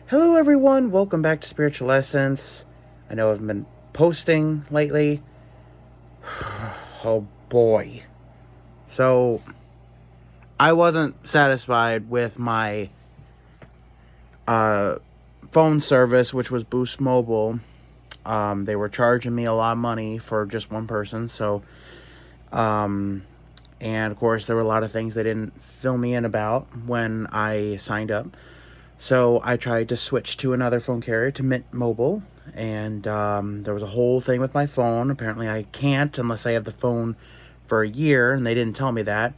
Hello, everyone. Welcome back to Spiritual Essence. I know I've been posting lately. Oh boy. So, I wasn't satisfied with my uh, phone service, which was Boost Mobile. They were charging me a lot of money for just one person. And of course, there were a lot of things they didn't fill me in about when I signed up. So I tried to switch to another phone carrier, to Mint Mobile, and there was a whole thing with my phone. Apparently I can't unless I have the phone for a year, and they didn't tell me that.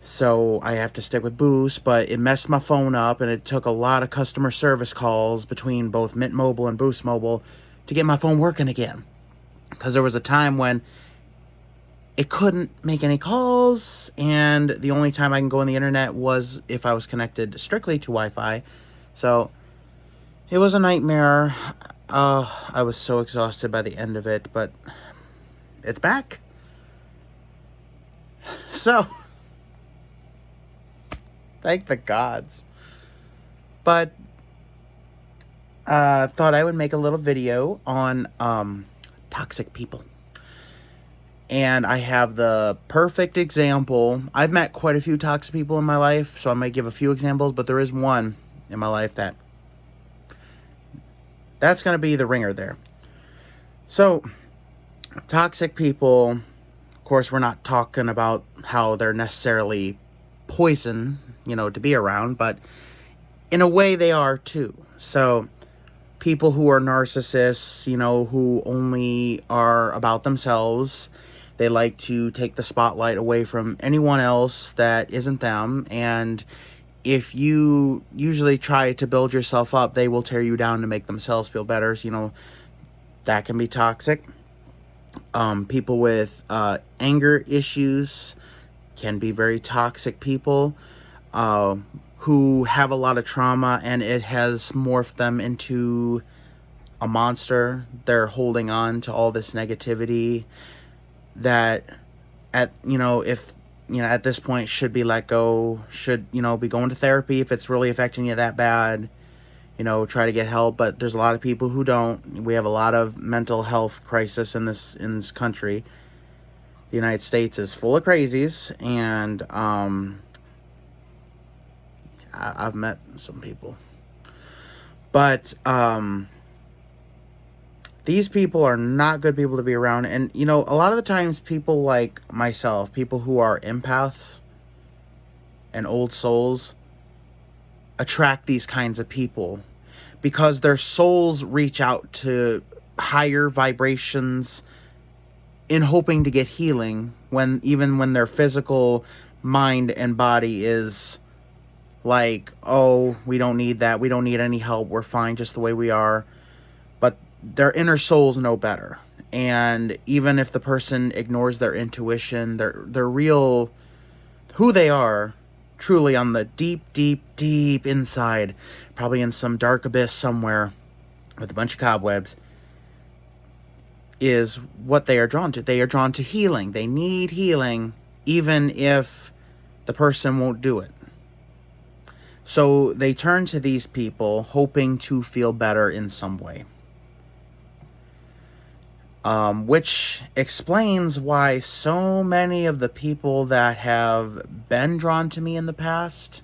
So I have to stick with Boost, but it messed my phone up, and it took a lot of customer service calls between both Mint Mobile and Boost Mobile to get my phone working again. Because there was a time when it couldn't make any calls, and the only time I can go on the internet was if I was connected strictly to Wi-Fi. So it was a nightmare. I was so exhausted by the end of it, but it's back. So, thank the gods. But thought I would make a little video on toxic people. And I have the perfect example. I've met quite a few toxic people in my life, so I might give a few examples, but there is one in my life that's going to be the ringer there. So, toxic people, of course, we're not talking about how they're necessarily poison, to be around, but in a way they are too. So, people who are narcissists, who only are about themselves, they like to take the spotlight away from anyone else that isn't them, and if you usually try to build yourself up, they will tear you down to make themselves feel better. So, that can be toxic. People with anger issues can be very toxic people who have a lot of trauma, and it has morphed them into a monster. They're holding on to all this negativity that if at this point should be let go, should be going to therapy if it's really affecting you that bad. Try to get help, but there's a lot of people who don't. We have a lot of mental health crisis in this country. The United States is full of crazies, and I've met some people. But these people are not good people to be around. And, a lot of the times people like myself, people who are empaths and old souls, attract these kinds of people because their souls reach out to higher vibrations in hoping to get healing even when their physical mind and body is like, oh, we don't need that. We don't need any help. We're fine just the way we are. But their inner souls know better. And even if the person ignores their intuition, their real, who they are, truly on the deep, deep, deep inside, probably in some dark abyss somewhere with a bunch of cobwebs, is what they are drawn to. They are drawn to healing. They need healing, even if the person won't do it. So they turn to these people hoping to feel better in some way. Which explains why so many of the people that have been drawn to me in the past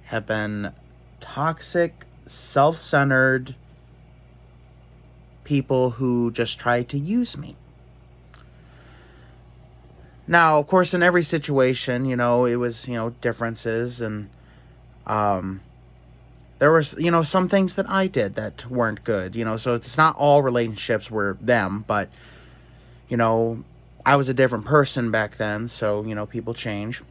have been toxic, self-centered people who just try to use me. Now, of course, in every situation, it was, differences, and there was, some things that I did that weren't good, so it's not all relationships were them, but, I was a different person back then, so, people change.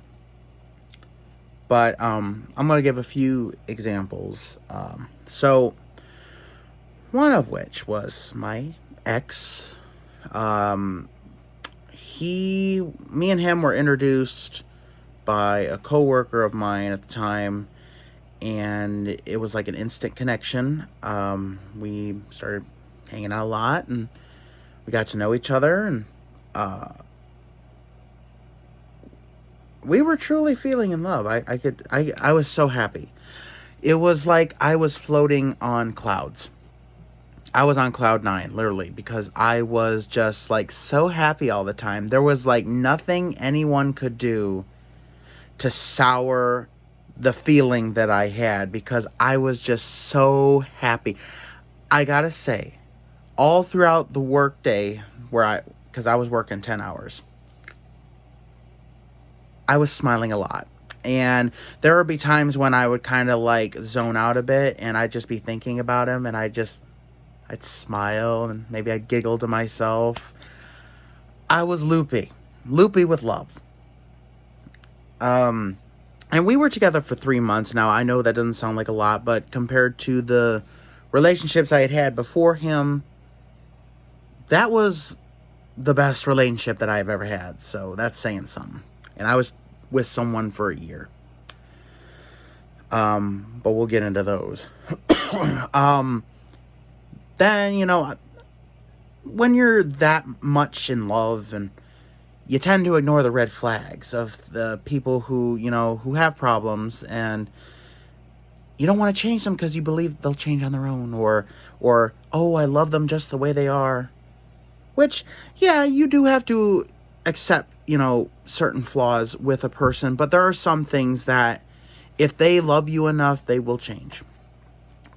But I'm going to give a few examples. So, one of which was my ex. Me and him were introduced by a coworker of mine at the time, and it was like an instant connection. We started hanging out a lot, and we got to know each other, and we were truly feeling in love. I was so happy. It was like I was floating on clouds. I was on cloud nine, literally, because I was just like so happy all the time. There was like nothing anyone could do to sour the feeling that I had because I was just so happy. I gotta say, all throughout the workday, because I was working 10 hours, I was smiling a lot. And there would be times when I would kind of like zone out a bit and I'd just be thinking about him and I'd smile and maybe I'd giggle to myself. I was loopy. Loopy with love. And we were together for 3 months. Now, I know that doesn't sound like a lot, but compared to the relationships I had had before him, that was the best relationship that I've ever had. So that's saying something. And I was with someone for a year. But we'll get into those. Then, when you're that much in love and you tend to ignore the red flags of the people who, who have problems, and you don't want to change them because you believe they'll change on their own, or, oh, I love them just the way they are. Which, yeah, you do have to accept, certain flaws with a person, but there are some things that if they love you enough, they will change.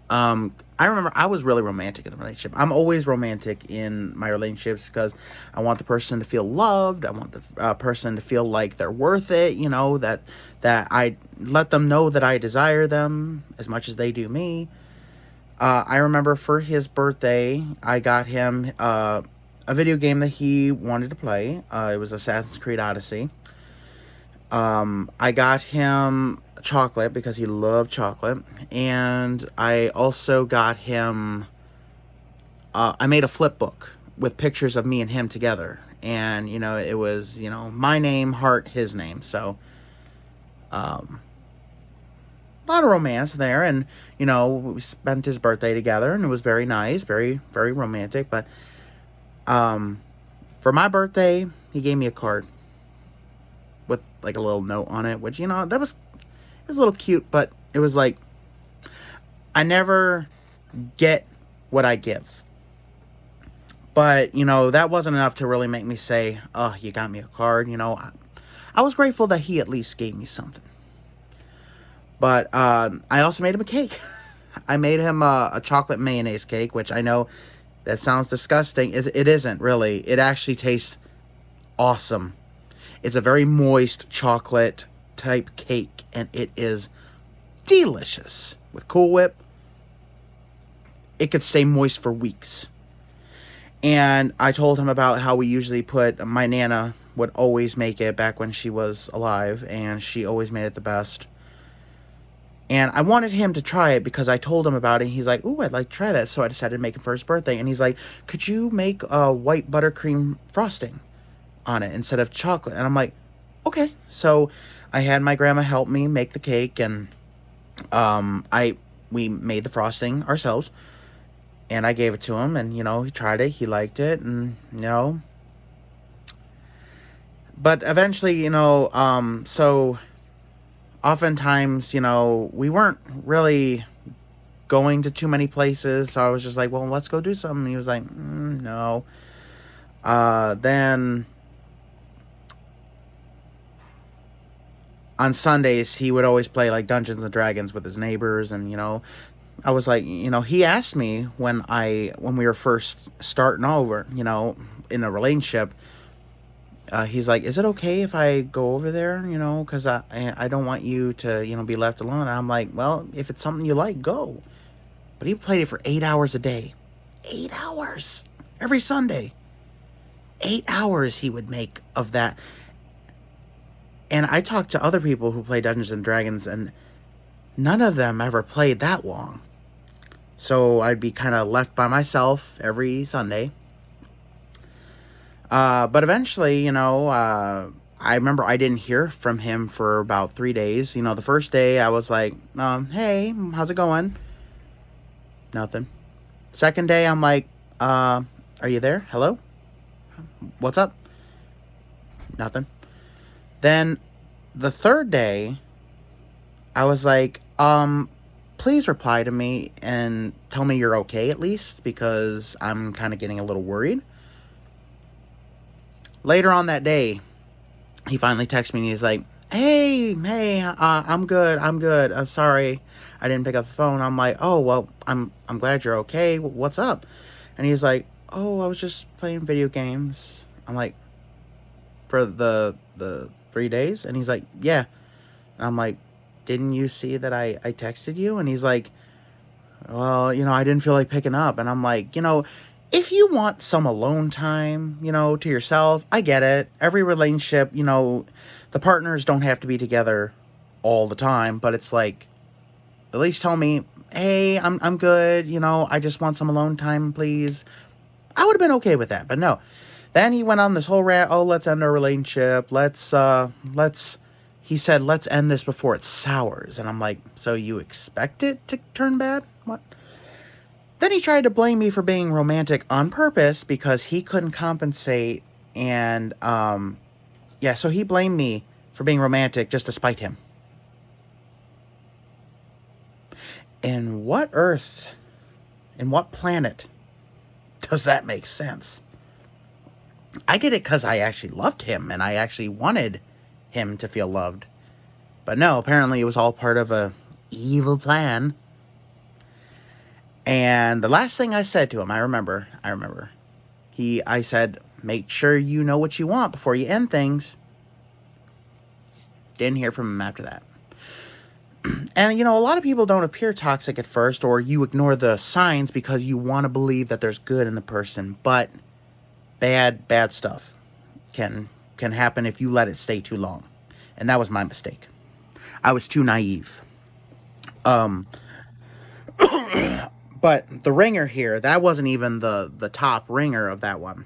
I remember I was really romantic in the relationship. I'm always romantic in my relationships because I want the person to feel loved. I want the person to feel like they're worth it. That I let them know that I desire them as much as they do me. I remember for his birthday, I got him a video game that he wanted to play. It was Assassin's Creed Odyssey. I got him chocolate because he loved chocolate, and I also got him I made a flip book with pictures of me and him together, and it was my name, heart, his name. So a lot of romance there, and we spent his birthday together, and it was very nice, very, very romantic. But for my birthday, he gave me a card with like a little note on it, which that was, it was a little cute, but it was like, I never get what I give. But, that wasn't enough to really make me say, oh, you got me a card. I was grateful that he at least gave me something. But I also made him a cake. I made him a chocolate mayonnaise cake, which I know that sounds disgusting. It isn't, really. It actually tastes awesome. It's a very moist chocolate type cake, and it is delicious. With Cool Whip, it could stay moist for weeks. And I told him about how we usually my Nana would always make it back when she was alive, and she always made it the best. And I wanted him to try it because I told him about it. And he's like, ooh, I'd like to try that. So I decided to make it for his birthday. And he's like, could you make a white buttercream frosting on it instead of chocolate? And I'm like, okay. So I had my grandma help me make the cake, and we made the frosting ourselves, and I gave it to him, and he tried it, he liked it, and but eventually, so oftentimes, we weren't really going to too many places, so I was just like, well, let's go do something. And he was like, no. Then on Sundays, he would always play like Dungeons and Dragons with his neighbors, and I was like, he asked me when we were first starting over, in a relationship, he's like, is it okay if I go over there, because I don't want you to, be left alone. And I'm like, well, if it's something you like, go. But he played it for 8 hours a day. 8 hours every Sunday. 8 hours he would make of that. And I talked to other people who play Dungeons and Dragons, and none of them ever played that long. So I'd be kind of left by myself every Sunday. But eventually, I remember I didn't hear from him for about 3 days. The first day I was like, hey, how's it going? Nothing. Second day, I'm like, are you there? Hello? What's up? Nothing. Then the third day, I was like, please reply to me and tell me you're okay at least, because I'm kind of getting a little worried. Later on that day, he finally texts me and he's like, hey, I'm good. I'm sorry I didn't pick up the phone. I'm like, oh, well, I'm glad you're okay. What's up? And he's like, oh, I was just playing video games. I'm like, for the 3 days? And he's like, yeah. And I'm like, didn't you see that I texted you? And he's like, well, I didn't feel like picking up. And I'm like, if you want some alone time, to yourself, I get it. Every relationship, the partners don't have to be together all the time, but it's like, at least tell me, hey, I'm good, I just want some alone time, please. I would have been okay with that, but no. Then he went on this whole rant, oh, let's end our relationship. He said, let's end this before it sours. And I'm like, so you expect it to turn bad? What? Then he tried to blame me for being romantic on purpose because he couldn't compensate. And, so he blamed me for being romantic just to spite him. In what planet does that make sense? I did it because I actually loved him and I actually wanted him to feel loved. But no, apparently it was all part of a evil plan. And the last thing I said to him, I remember, I said, make sure you know what you want before you end things. Didn't hear from him after that. And, a lot of people don't appear toxic at first, or you ignore the signs because you want to believe that there's good in the person. But bad stuff can happen if you let it stay too long. And that was my mistake. I was too naive. But the ringer here, that wasn't even the top ringer of that one.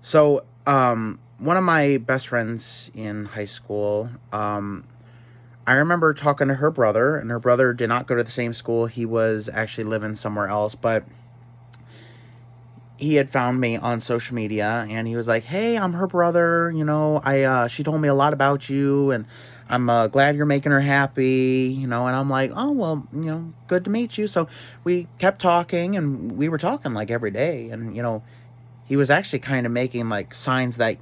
So, one of my best friends in high school, I remember talking to her brother, and her brother did not go to the same school. He was actually living somewhere else, but he had found me on social media, and he was like, hey, I'm her brother, she told me a lot about you, and I'm glad you're making her happy, and I'm like, oh, well, good to meet you. So we kept talking, and we were talking, like, every day, and, he was actually kind of making, like, signs that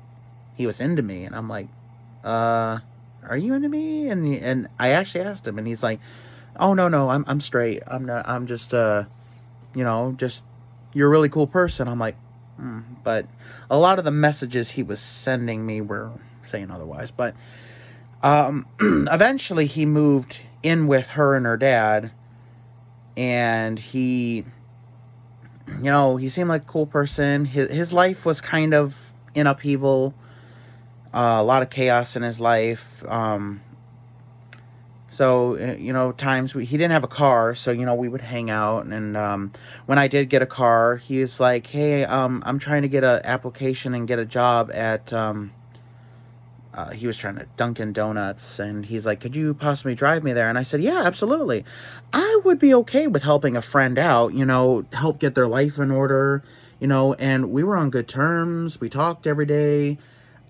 he was into me, and I'm like, are you into me? And I actually asked him, and he's like, oh, no, I'm straight. I'm just, just, you're a really cool person. I'm like, but a lot of the messages he was sending me were saying otherwise. But eventually he moved in with her and her dad, and he seemed like a cool person. His life was kind of in upheaval, a lot of chaos in his life. So, times he didn't have a car, so, we would hang out. And when I did get a car, he was like, hey, I'm trying to get an application and get a job at, he was trying to Dunkin' Donuts. And he's like, could you possibly drive me there? And I said, yeah, absolutely. I would be okay with helping a friend out, help get their life in order, and we were on good terms. We talked every day.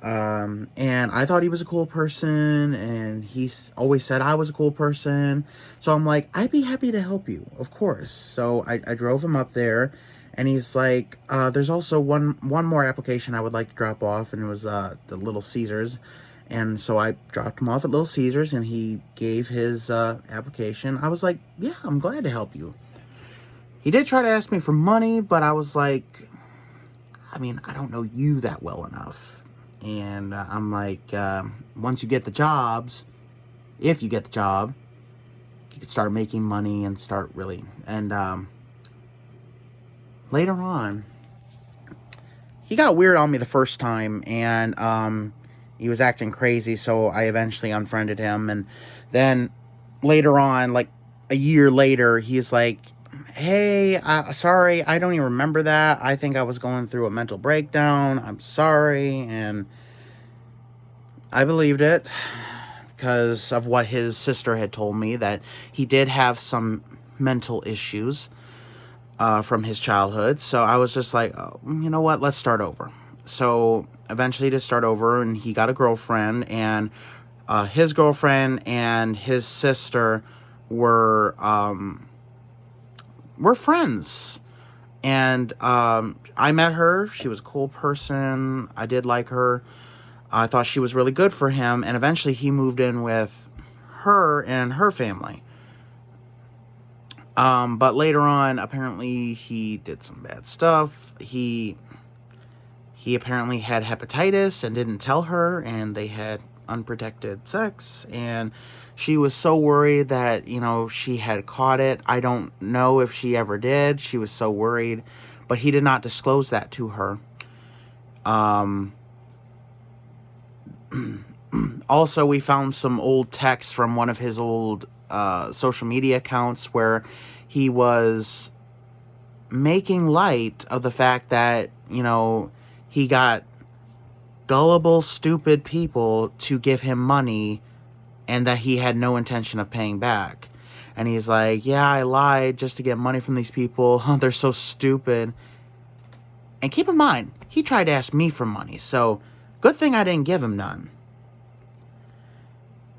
And I thought he was a cool person, and he's always said I was a cool person. So I'm like, I'd be happy to help you, of course. So I drove him up there, and he's like, there's also one more application I would like to drop off, and it was the Little Caesars. And so I dropped him off at Little Caesars, and he gave his application. I was like, yeah, I'm glad to help you. He did try to ask me for money, but I was like, I don't know you that well enough. And I'm like, once you get the jobs, if you get the job, you could start making money and start really. And later on, he got weird on me the first time, and he was acting crazy, so I eventually unfriended him. And then later on, like a year later, he's like, hey, sorry, I don't even remember that. I think I was going through a mental breakdown. I'm sorry. And I believed it because of what his sister had told me, that he did have some mental issues from his childhood. So I was just like, oh, you know what? Let's start over. So eventually to start over, and he got a girlfriend, and his girlfriend and his sister were friends. And I met her. She was a cool person. I did like her. I thought she was really good for him. And eventually he moved in with her and her family. But later on, apparently he did some bad stuff. He apparently had hepatitis and didn't tell her, and they had unprotected sex, and she was so worried that, she had caught it. I don't know if she ever did. She was so worried, but he did not disclose that to her. Also, we found some old texts from one of his old social media accounts where he was making light of the fact that, he got gullible, stupid people to give him money and that he had no intention of paying back. And he's like, yeah, I lied just to get money from these people. They're so stupid. And keep in mind, he tried to ask me for money, so good thing I didn't give him none.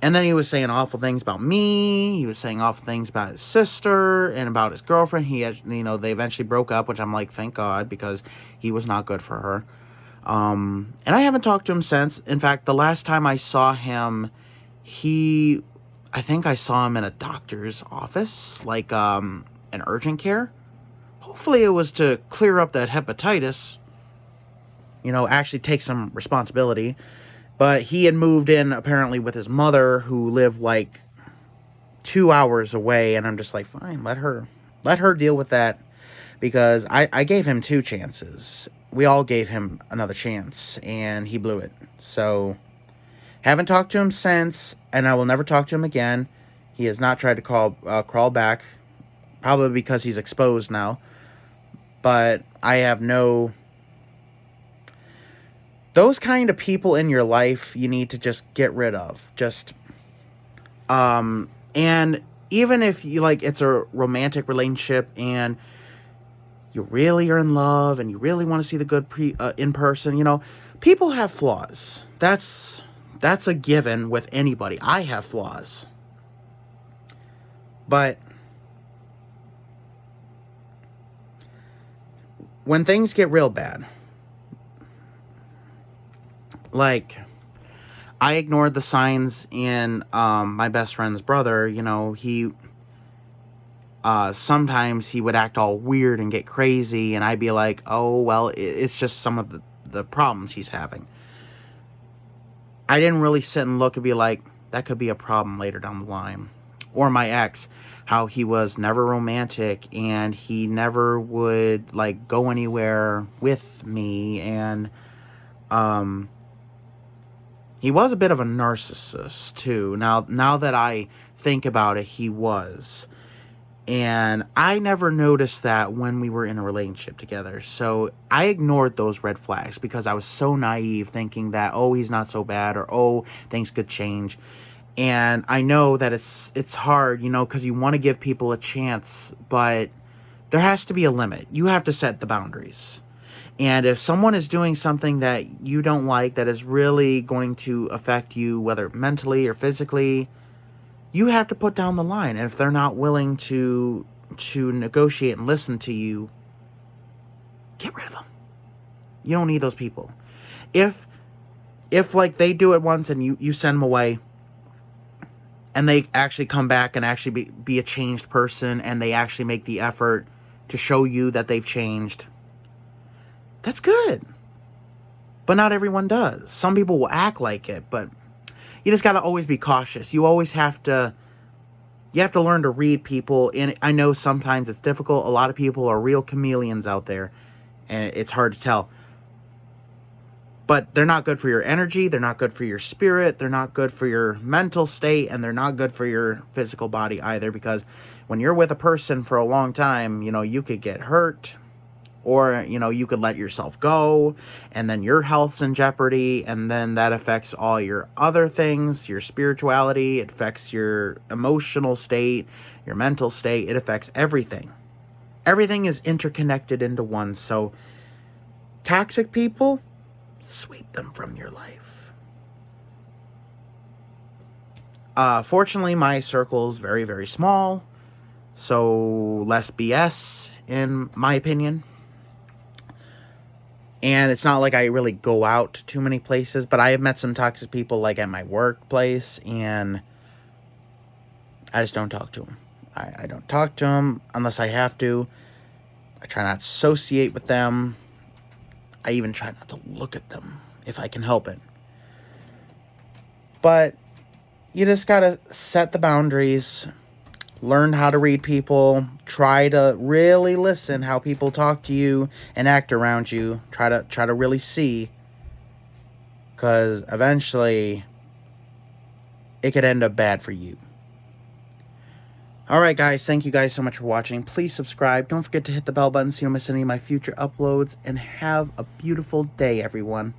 And then he was saying awful things about me. He was saying awful things about his sister and about his girlfriend. He had, they eventually broke up, which I'm like, thank God, because he was not good for her. And I haven't talked to him since. In fact, the last time I saw him, I think I saw him in a doctor's office, like an urgent care. Hopefully it was to clear up that hepatitis, actually take some responsibility. But he had moved in apparently with his mother, who lived like 2 hours away, and I'm just like, fine, let her deal with that, because I gave him 2 chances. We all gave him another chance, and he blew it. So, haven't talked to him since, and I will never talk to him again. He has not tried to crawl back, probably because he's exposed now. But I have those kind of people in your life you need to just get rid of. And even if you it's a romantic relationship and you really are in love and you really want to see the good in person, people have flaws. That's a given with anybody. I have flaws. But when things get real bad, I ignored the signs in my best friend's brother. He sometimes he would act all weird and get crazy, and I'd be like, oh, well, it's just some of the problems he's having. I didn't really sit and look and be like, that could be a problem later down the line. Or my ex, how he was never romantic, and he never would go anywhere with me, and he was a bit of a narcissist, too. Now that I think about it, he was. And I never noticed that when we were in a relationship together. So I ignored those red flags because I was so naive, thinking that, oh, he's not so bad, or, oh, things could change. And I know that it's hard, because you want to give people a chance, but there has to be a limit. You have to set the boundaries. And if someone is doing something that you don't like, that is really going to affect you, whether mentally or physically, you have to put down the line. And if they're not willing to negotiate and listen to you, get rid of them. You don't need those people. If they do it once and you send them away, and they actually come back and actually be a changed person, and they actually make the effort to show you that they've changed, that's good. But not everyone does. Some people will act like it, but you just got to always be cautious. You always have to learn to read people. And I know sometimes it's difficult. A lot of people are real chameleons out there, and it's hard to tell. But they're not good for your energy. They're not good for your spirit. They're not good for your mental state. And they're not good for your physical body either. Because when you're with a person for a long time, you could get hurt. Or, you could let yourself go, and then your health's in jeopardy, and then that affects all your other things, your spirituality, it affects your emotional state, your mental state, it affects everything. Everything is interconnected into one, so toxic people, sweep them from your life. Fortunately, my circle is very, very small, so less BS, in my opinion. And it's not like I really go out too many places, but I have met some toxic people, like at my workplace, and I just don't talk to them. I don't talk to them unless I have to. I try not to associate with them. I even try not to look at them if I can help it. But you just gotta set the boundaries, learn how to read people, try to really listen how people talk to you and act around you. Try to really see, because eventually it could end up bad for you. Alright guys, thank you guys so much for watching. Please subscribe. Don't forget to hit the bell button so you don't miss any of my future uploads. And have a beautiful day, everyone.